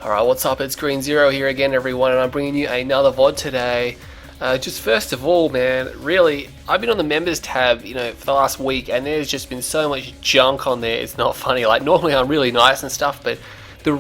Alright, what's up? It's Green Zero here again, everyone, and I'm bringing you another VOD today. Just first of all, man, really, I've been on the members tab, for the last week, and there's just been so much junk on there, it's not funny. Like, normally I'm really nice and stuff, but the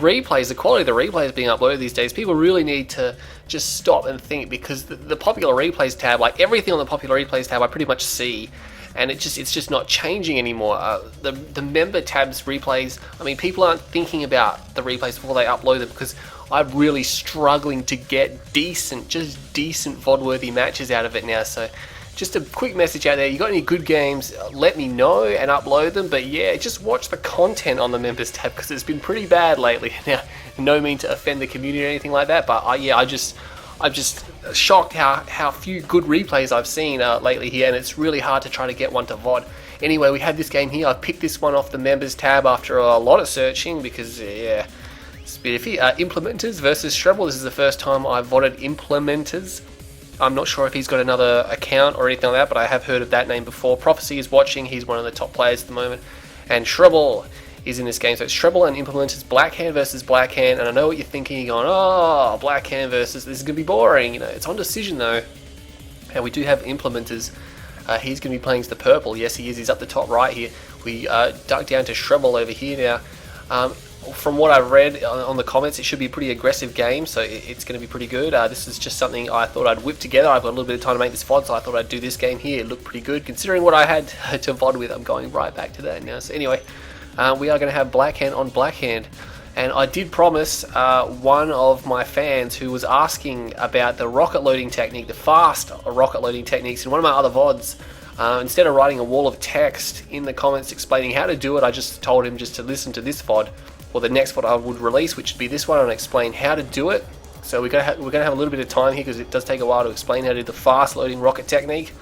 quality of the replays being uploaded these days, people really need to just stop and think, because the popular replays tab, like everything on the popular replays tab I pretty much see, and it's just not changing anymore. The member tabs replays, I mean, people aren't thinking about the replays before they upload them, because I'm really struggling to get decent VOD-worthy matches out of it now. So just a quick message out there, you got any good games, let me know and upload them. But yeah, just watch the content on the members tab, because it's been pretty bad lately. Now, no mean to offend the community or anything like that, but I'm just shocked how few good replays I've seen lately here, and it's really hard to try to get one to VOD. Anyway, we had this game here. I picked this one off the members tab after a lot of searching, because yeah, it's a bit iffy. Implementers versus shrbel. This is the first time I've VODed Implementers. I'm not sure if he's got another account or anything like that, but I have heard of that name before. Prophecy is watching. He's one of the top players at the moment, and shrbel is in this game. So it's shrbel and Implementers, Blackhand versus Blackhand. And I know what you're thinking. You're going, oh, Blackhand versus, this is going to be boring. It's on decision though. And we do have Implementers. He's going to be playing as the purple. Yes, he is. He's up the top right here. We dug down to shrbel over here now. From what I've read on the comments, it should be a pretty aggressive game, so it's going to be pretty good. This is just something I thought I'd whip together. I've got a little bit of time to make this VOD, so I thought I'd do this game here. It looked pretty good, considering what I had to VOD with. I'm going right back to that now. So anyway, we are going to have Blackhand on Blackhand. And I did promise one of my fans who was asking about the rocket loading technique, the fast rocket loading techniques in one of my other VODs. Instead of writing a wall of text in the comments explaining how to do it, I just told him just to listen to this VOD, or the next VOD I would release, which would be this one, and explain how to do it. So we're gonna have a little bit of time here, because it does take a while to explain how to do the fast loading rocket technique.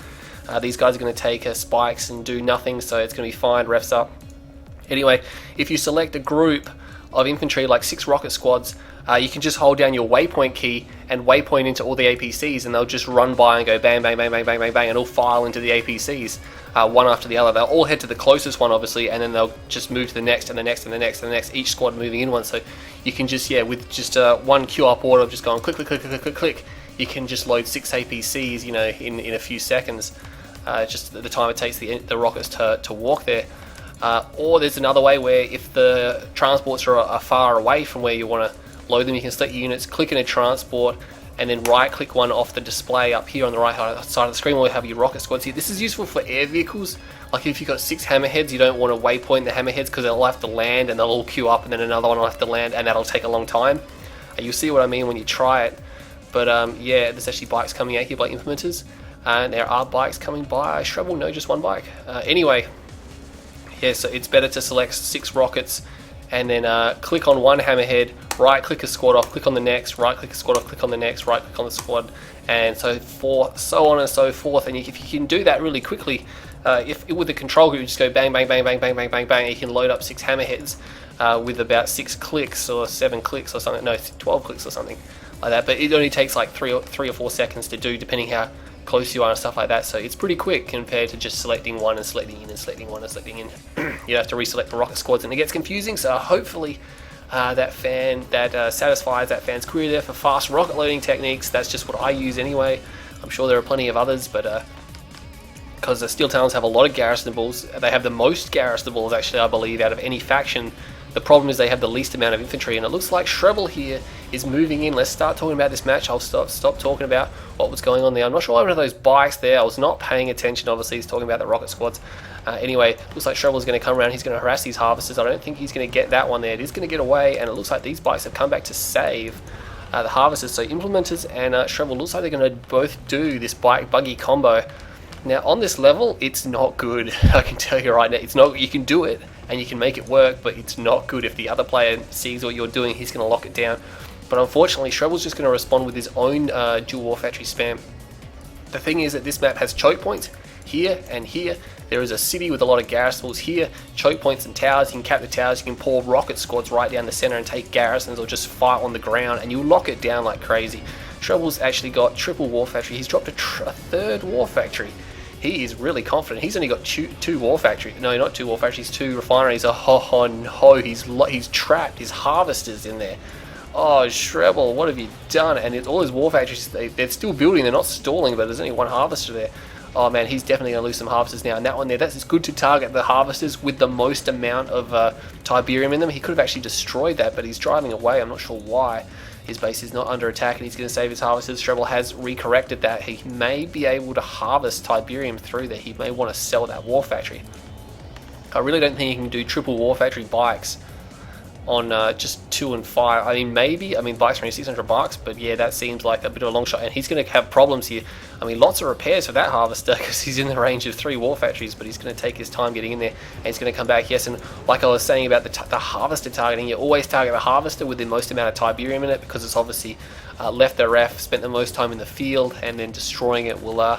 These guys are going to take spikes and do nothing, so it's going to be fine. Refs up. Anyway, if you select a group of infantry, like 6 rocket squads, you can just hold down your waypoint key and waypoint into all the APCs, and they'll just run by and go bang, bang, bang, bang, bang, bang, bang, and all file into the APCs, one after the other. They'll all head to the closest one, obviously, and then they'll just move to the next, and the next, and the next, and the next, each squad moving in one. So you can just, with just one queue-up order of just going click, click, click, click, click, click, you can just load 6 APCs, in a few seconds, just the time it takes the rockets to walk there. Or there's another way where if the transports are far away from where you want to load them, you can select your units, click in a transport, and then right click one off the display up here on the right side of the screen where we have your rocket squads here. This is useful for air vehicles. Like if you've got 6 hammerheads, you don't want to waypoint the hammerheads, because they'll have to land and they'll all queue up, and then another one will have to land, and that'll take a long time. You'll see what I mean when you try it. But yeah, there's actually bikes coming out here by Implementers, and there are bikes coming by shrbel. No, just one bike. Anyway, yeah, so it's better to select 6 rockets, and then click on one hammerhead, right click a squad off, click on the next, right click a squad off, click on the next, right click on the squad, and so forth, so on and so forth. And if you can do that really quickly, with the control group, you just go bang, bang, bang, bang, bang, bang, bang, bang, and you can load up 6 hammerheads with about 6 clicks or 7 clicks or something, no, 12 clicks or something like that. But it only takes like 3 or 4 seconds to do, depending how close you are and stuff like that. So it's pretty quick compared to just selecting one and selecting in and selecting one and selecting in. You have to reselect the rocket squads, and it gets confusing. So hopefully that satisfies that fan's query there for fast rocket loading techniques. That's just what I use anyway. I'm sure there are plenty of others, but because the Steel Talons have a lot of garrisonables, they have the most garrisonables actually, I believe, out of any faction. The problem is they have the least amount of infantry, and it looks like shrbel here is moving in. Let's start talking about this match. I'll stop talking about what was going on there. I'm not sure why one of those bikes there. I was not paying attention. Obviously, he's talking about the rocket squads. Anyway, looks like shrbel is going to come around. He's going to harass these harvesters. I don't think he's going to get that one there. It is going to get away, and it looks like these bikes have come back to save the harvesters. So Implementers and shrbel looks like they're going to both do this buggy combo. Now on this level, it's not good. I can tell you right now, it's not. You can do it and you can make it work, but it's not good. If the other player sees what you're doing, he's going to lock it down. But unfortunately, shrbel's just going to respond with his own dual war factory spam. The thing is that this map has choke points here and here. There is a city with a lot of garrisons here, choke points and towers. You can cap the towers, you can pour rocket squads right down the center and take garrisons, or just fight on the ground, and you lock it down like crazy. shrbel's actually got triple war factory. He's dropped a 3rd war factory. He is really confident. He's only got two war factories. No, not 2 war factories, 2 refineries. Oh no, he's trapped his harvesters in there. Oh, shrbel, what have you done? And all his war factories, they're still building, they're not stalling, but there's only one harvester there. Oh man, he's definitely going to lose some harvesters now. And that one there, it's good to target the harvesters with the most amount of Tiberium in them. He could have actually destroyed that, but he's driving away. I'm not sure why. His base is not under attack and he's going to save his harvesters. shrbel has recorrected that. He may be able to harvest Tiberium through there. He may want to sell that war factory. I really don't think he can do triple war factory bikes on just 2 and 5. I mean, maybe. I mean, bikes are only $600, but yeah, that seems like a bit of a long shot. And he's going to have problems here. I mean, lots of repairs for that harvester because he's in the range of 3 war factories, but he's going to take his time getting in there, and he's going to come back. Yes, and like I was saying about the harvester targeting, you always target the harvester with the most amount of Tiberium in it because it's obviously left the ref, spent the most time in the field, and then destroying it will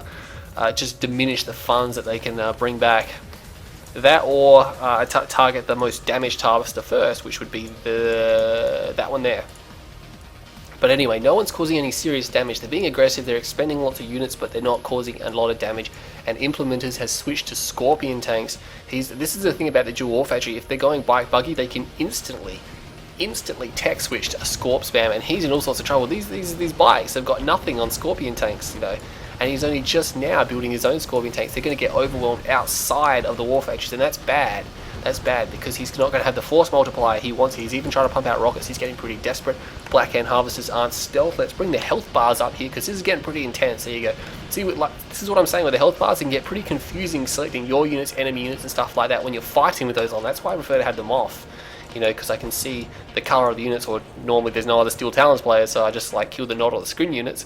just diminish the funds that they can bring back. That or target the most damaged harvester first, which would be that one there. But anyway, no one's causing any serious damage. They're being aggressive, they're expending lots of units, but they're not causing a lot of damage. And Implementers has switched to Scorpion tanks. This is the thing about the dual war factory. If they're going bike buggy, they can instantly tech switch to a Scorp spam, and he's in all sorts of trouble. These bikes have got nothing on Scorpion tanks, you know. And he's only just now building his own Scorpion tanks. They're going to get overwhelmed outside of the war factories, and that's bad. That's bad because he's not going to have the force multiplier he wants. He's even trying to pump out rockets. He's getting pretty desperate. Black Hand Harvesters aren't stealth. Let's bring the health bars up here because this is getting pretty intense. There you go. See, this is what I'm saying with the health bars. It can get pretty confusing selecting your units, enemy units, and stuff like that when you're fighting with those on. That's why I prefer to have them off. You know, because I can see the color of the units, or normally there's no other Steel Talons players, so I just like kill the Nod or the Screen units.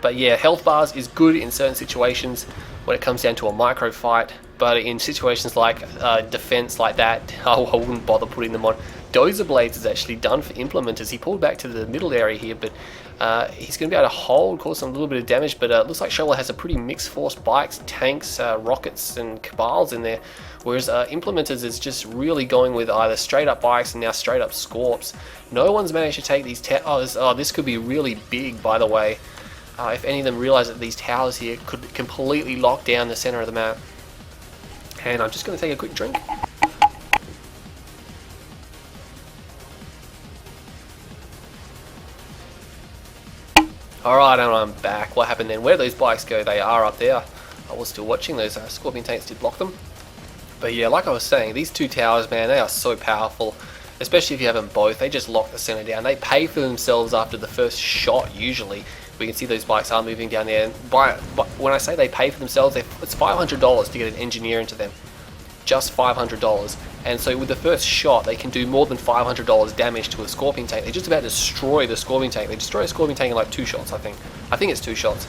But yeah, health bars is good in certain situations when it comes down to a micro fight, but in situations like defense like that, I wouldn't bother putting them on. Dozer Blades is actually done for Implementers. He pulled back to the middle area here, but he's going to be able to hold, cause some little bit of damage, but it looks like shrbel has a pretty mixed force bikes, tanks, rockets, and cabals in there, whereas Implementers is just really going with either straight up bikes and now straight up Scorps. No one's managed to take these this could be really big, by the way. If any of them realize that these towers here could completely lock down the center of the map. And I'm just going to take a quick drink. Alright, and I'm back. What happened then? Where did those bikes go? They are up there. I was still watching. Those Scorpion tanks did block them. But yeah, like I was saying, these two towers, man, they are so powerful. Especially if you have them both. They just lock the center down. They pay for themselves after the first shot, usually. We can see those bikes are moving down there. But when I say they pay for themselves, it's $500 to get an engineer into them. Just $500. And so with the first shot, they can do more than $500 damage to a Scorpion tank. They're just about to destroy the Scorpion tank. They destroy a Scorpion tank in like 2 shots, I think. I think it's 2 shots.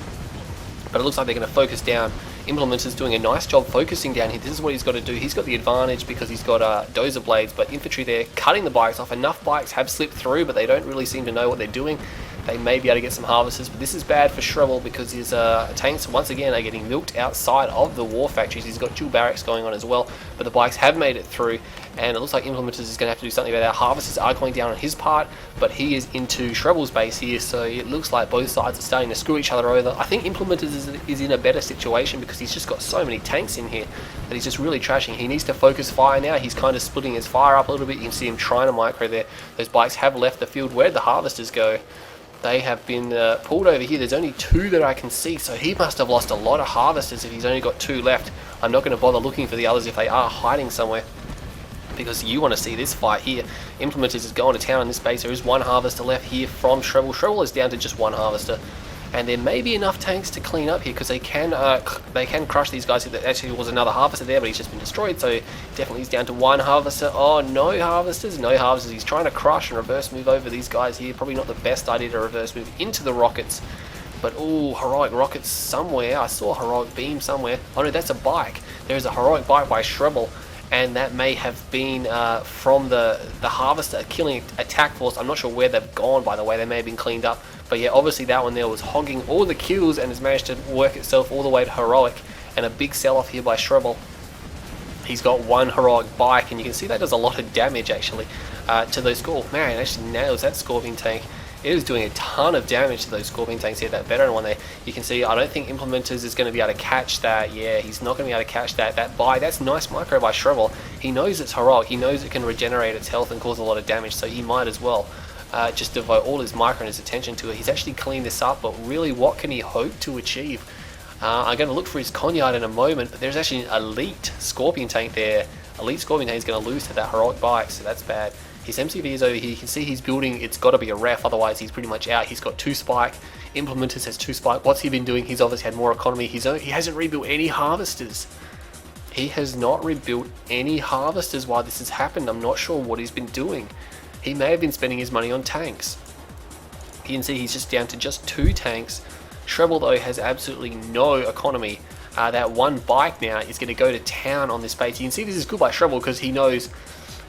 But it looks like they're going to focus down. Implementer's doing a nice job focusing down here. This is what he's got to do. He's got the advantage because he's got Dozer Blades, but infantry there cutting the bikes off. Enough bikes have slipped through, but they don't really seem to know what they're doing. They may be able to get some harvesters, but this is bad for shrbel because his tanks once again are getting milked outside of the war factories. He's got dual barracks going on as well, but the bikes have made it through, and it looks like Implementers is going to have to do something about that. Harvesters are going down on his part, but he is into shrbel's base here, so it looks like both sides are starting to screw each other over. I think Implementers is in a better situation because he's just got so many tanks in here that he's just really trashing. He needs to focus fire now. He's kind of splitting his fire up a little bit. You can see him trying to micro there. Those bikes have left the field. Where did the harvesters go? They have been pulled over here. There's only 2 that I can see, so he must have lost a lot of harvesters if he's only got 2 left. I'm not going to bother looking for the others if they are hiding somewhere, because you want to see this fight here. Implementers is going to town on this base. There is 1 harvester left here from shrbel. shrbel is down to just 1 harvester, and there may be enough tanks to clean up here because they can crush these guys. There actually was another harvester there, but he's just been destroyed, so definitely he's down to 1 harvester. Oh, no harvesters, no harvesters. He's trying to crush and reverse move over these guys here. Probably not the best idea to reverse move into the rockets, but oh, heroic rockets somewhere. I saw a heroic beam somewhere. Oh no, that's a bike. There is a heroic bike by shrbel, and that may have been from the harvester killing attack force. I'm not sure where they've gone, by the way. They may have been cleaned up, but yeah, obviously that one there was hogging all the kills and has managed to work itself all the way to heroic, and a big sell-off here by shrbel. He's got 1 heroic bike, and you can see that does a lot of damage actually to those. Oh man, it actually nails that Scorpion tank. It is doing a ton of damage to those Scorpion tanks here. That veteran one there, you can see, I don't think Implementers is going to be able to catch that. Yeah, he's not going to be able to catch that. That buy, that's nice micro by shrbel. He knows it's heroic. He knows it can regenerate its health and cause a lot of damage, so he might as well just devote all his micro and his attention to it. He's actually cleaned this up, but really what can he hope to achieve? I'm going to look for his Conyard in a moment, but there's actually an elite Scorpion tank there. Elite Scorpion tank is going to lose to that heroic bike, so that's bad. His MCV is over here. You can see he's building. It's got to be a ref, otherwise he's pretty much out. He's got 2 spike. Implementers has 2 spike. What's he been doing? He's obviously had more economy. He hasn't rebuilt any harvesters. He has not rebuilt any harvesters while this has happened. I'm not sure what he's been doing. He may have been spending his money on tanks. You can see he's just down to just 2 tanks. Shrbel though has absolutely no economy. That 1 bike now is going to go to town on this base. You can see this is good by Shrbel because he knows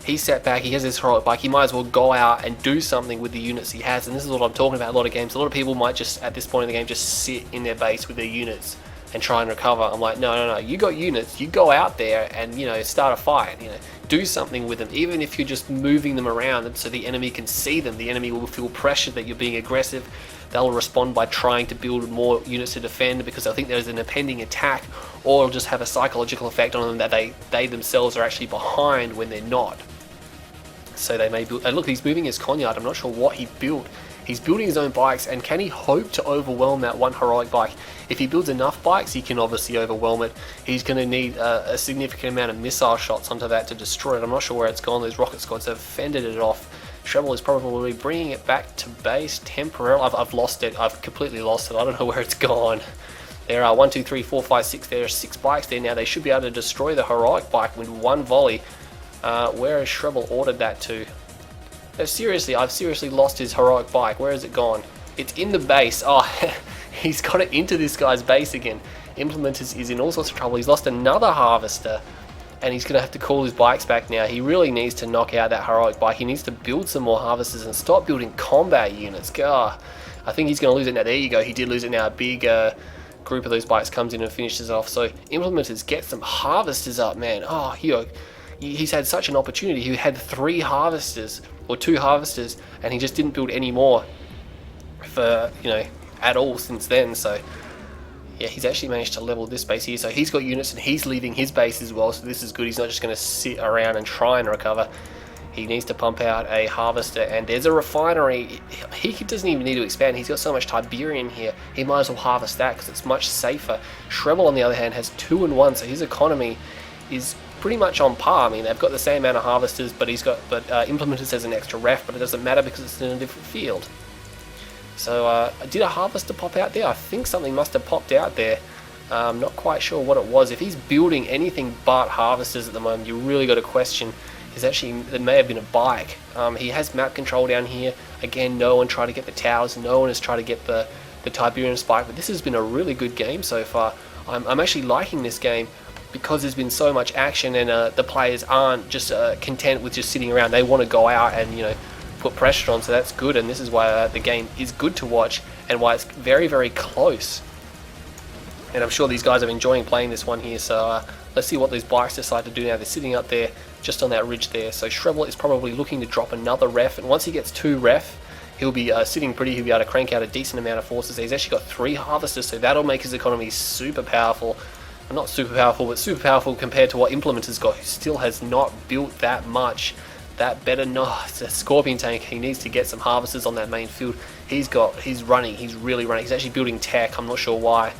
he's set back, he has this heroic bike, he might as well go out and do something with the units he has. And this is what I'm talking about. A lot of games, a lot of people might just at this point in the game just sit in their base with their units and try and recover. I'm like, no, you got units, you go out there and start a fight, do something with them. Even if you're just moving them around so the enemy can see them, the enemy will feel pressure that you're being aggressive. They'll respond by trying to build more units to defend because I think there's an impending attack, or it'll just have a psychological effect on them that they themselves are actually behind when they're not. So they may build, and look, he's moving his Conyard. I'm not sure what he built. He's building his own bikes, and can he hope to overwhelm that 1 heroic bike? If he builds enough bikes, he can obviously overwhelm it. He's going to need a significant amount of missile shots onto that to destroy it. I'm not sure where it's gone. Those rocket squads have fended it off. Shrbel is probably bringing it back to base temporarily. I've lost it. I've completely lost it. I don't know where it's gone. There are 1, 2, 3, 4, 5, 6. There are 6 bikes there now. They should be able to destroy the heroic bike with 1 volley. Where has Shrbel ordered that to? No, seriously, I've seriously lost his heroic bike. Where has it gone? It's in the base. Oh, he's got it into this guy's base again. Implementers is in all sorts of trouble. He's lost another harvester, and he's going to have to call his bikes back now. He really needs to knock out that heroic bike. He needs to build some more harvesters and stop building combat units. God, I think he's going to lose it now. There you go. He did lose it now. A big group of those bikes comes in and finishes off. So implementers, get some harvesters up, man. Oh, he's had such an opportunity. He had 3 harvesters or 2 harvesters, and he just didn't build any more for at all since then. So yeah, he's actually managed to level this base here. So he's got units and he's leaving his base as well. So this is good. He's not just going to sit around and try and recover. He needs to pump out a harvester, and there's a refinery. He doesn't even need to expand. He's got so much Tiberium here. He might as well harvest that because it's much safer. Shrbel, on the other hand, has 2 and 1, so his economy is pretty much on par. I mean, they've got the same amount of harvesters, but Implementers has an extra ref, but it doesn't matter because it's in a different field. So did a harvester pop out there? I think something must have popped out there. I'm not quite sure what it was. If he's building anything but harvesters at the moment, you really got to question. There may have been a bike. He has map control down here. Again, no one tried to get the towers. No one has tried to get the Tiberium spike. But this has been a really good game so far. I'm actually liking this game because there's been so much action, and the players aren't just content with just sitting around. They want to go out and put pressure on. So that's good. And this is why the game is good to watch and why it's very, very close. And I'm sure these guys are enjoying playing this one here. So let's see what these bikes decide to do now. They're sitting up there just on that ridge there. So Shrbel is probably looking to drop another ref, and once he gets 2 ref, he'll be sitting pretty. He'll be able to crank out a decent amount of forces. He's actually got 3 harvesters, so that'll make his economy super powerful. Not super powerful, but super powerful compared to what Implementer's got, who still has not built that much. That better not. It's a Scorpion tank. He needs to get some harvesters on that main field. He's running. He's really running. He's actually building tech. I'm not sure why.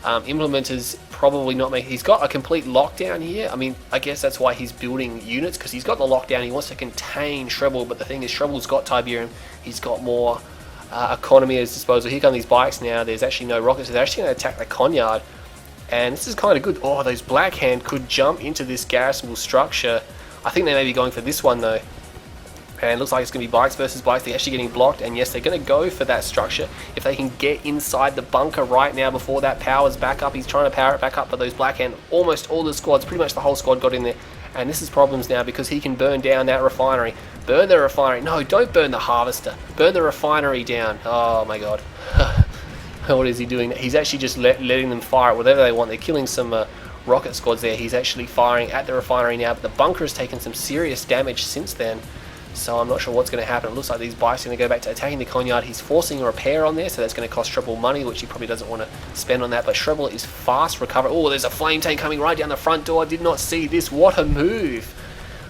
Implementers probably not making. He's got a complete lockdown here. I mean, I guess that's why he's building units, because he's got the lockdown. He wants to contain Shrbel, but the thing is, Shrebel's got Tiberium. He's got more economy at his disposal. Here come these bikes now. There's actually no rockets. So they're actually going to attack the Conyard, and this is kind of good. Oh, those Black Hand could jump into this garrisonable structure. I think they may be going for this one though. And it looks like it's going to be bikes versus bikes. They're actually getting blocked, and yes, they're going to go for that structure. If they can get inside the bunker right now before that powers back up. He's trying to power it back up, but those Black Hand, almost all the squads, pretty much the whole squad got in there. And this is problems now because he can burn down that refinery. Burn the refinery. No, don't burn the harvester. Burn the refinery down. Oh my god. What is he doing? He's actually just letting them fire it whatever they want. They're killing some rocket squads there. He's actually firing at the refinery now, but the bunker has taken some serious damage since then. So I'm not sure what's going to happen. It looks like these bikes are going to go back to attacking the Conyard. He's forcing a repair on there, so that's going to cost Shrbel money, which he probably doesn't want to spend on that. But Shrbel is fast recovering. Oh, there's a flame tank coming right down the front door. I did not see this. What a move.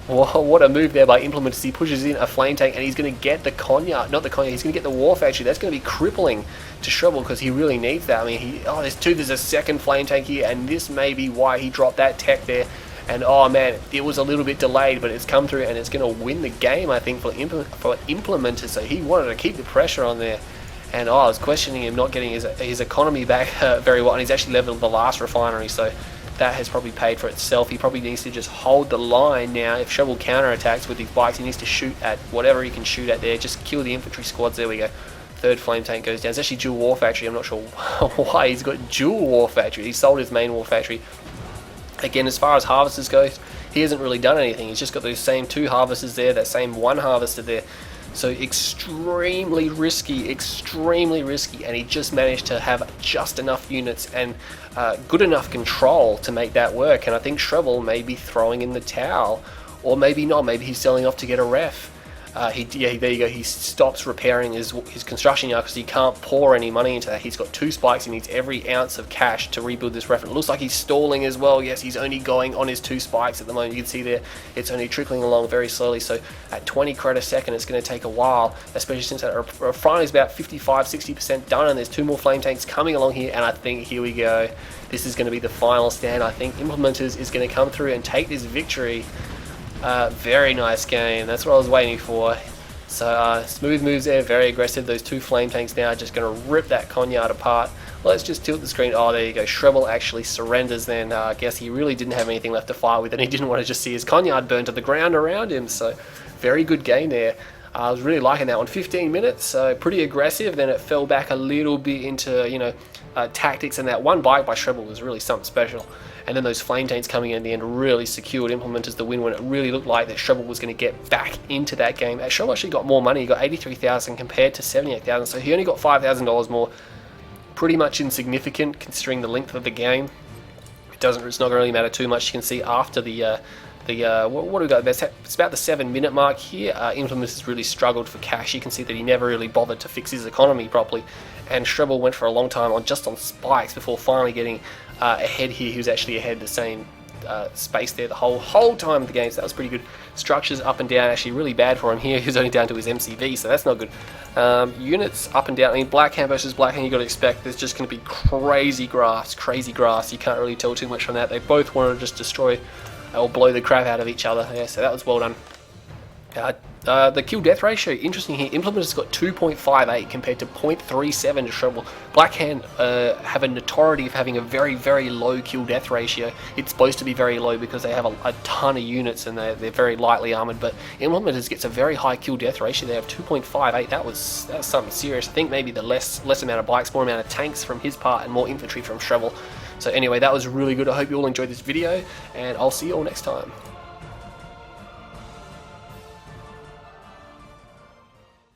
What a move there by Implementers. He pushes in a flame tank and he's going to get the Cognac, not the Cognac, he's going to get the War Factory. That's going to be crippling to shrbel because he really needs that. I mean, there's a second flame tank here, and this may be why he dropped that tech there. And oh man, it was a little bit delayed, but it's come through and it's going to win the game, I think, for Implementers. So he wanted to keep the pressure on there. And I was questioning him not getting his economy back very well, and he's actually leveled the last refinery, so that has probably paid for itself. He probably needs to just hold the line now. If shrbel counterattacks with his bikes, he needs to shoot at whatever he can shoot at there. Just kill the infantry squads. There we go. Third flame tank goes down. It's actually dual war factory. I'm not sure why he's got dual war factory. He sold his main war factory. Again, as far as harvesters goes, he hasn't really done anything. He's just got those same 2 harvesters there, that same 1 harvester there. So extremely risky, and he just managed to have just enough units and good enough control to make that work. And I think shrbel may be throwing in the towel, or maybe not. Maybe he's selling off to get a ref. There you go. He stops repairing his construction yard because he can't pour any money into that. He's got 2 spikes. He needs every ounce of cash to rebuild this ref. And it looks like he's stalling as well. Yes, he's only going on his 2 spikes at the moment. You can see there, it's only trickling along very slowly. So at 20 credit a second, it's going to take a while, especially since that refinery is about 55-60% done, and there's 2 more flame tanks coming along here. And I think here we go. This is going to be the final stand. I think Implementers is going to come through and take this victory. Very nice game. That's what I was waiting for. So smooth moves there, very aggressive. Those 2 flame tanks now are just going to rip that Cognac apart. Let's just tilt the screen. Oh, there you go. Shrbel actually surrenders then. I guess he really didn't have anything left to fight with, and he didn't want to just see his Cognac burn to the ground around him. So very good game there. I was really liking that one. 15 minutes, so pretty aggressive. Then it fell back a little bit into, tactics, and that 1 bike by shrbel was really something special. And then those flame tanks coming in at the end really secured Implementers the win when it really looked like that shrbel was going to get back into that game. shrbel actually got more money. He got 83,000 compared to 78,000, so he only got $5,000 more. Pretty much insignificant considering the length of the game. It's not going to really matter too much. You can see after what do we got? It's about the 7-minute mark here. Implementers really struggled for cash. You can see that he never really bothered to fix his economy properly, and shrbel went for a long time on spikes before finally getting ahead here. He was actually ahead the same space there the whole time of the game, so that was pretty good. Structures up and down actually really bad for him here. He was only down to his MCV, so that's not good. Units up and down. I mean, Blackhand versus Blackhand, you got to expect there's just going to be crazy grass. You can't really tell too much from that. They both want to just destroy or blow the crap out of each other. Yeah, so that was well done. The kill death ratio, interesting here. Implementers got 2.58 compared to 0.37 to shrbel. Blackhand have a notoriety of having a very, very low kill death ratio. It's supposed to be very low because they have a ton of units and they're very lightly armored, but Implementers gets a very high kill death ratio. They have 2.58. That was something serious. I think maybe the less amount of bikes, more amount of tanks from his part, and more infantry from shrbel. So anyway, that was really good. I hope you all enjoyed this video, and I'll see you all next time.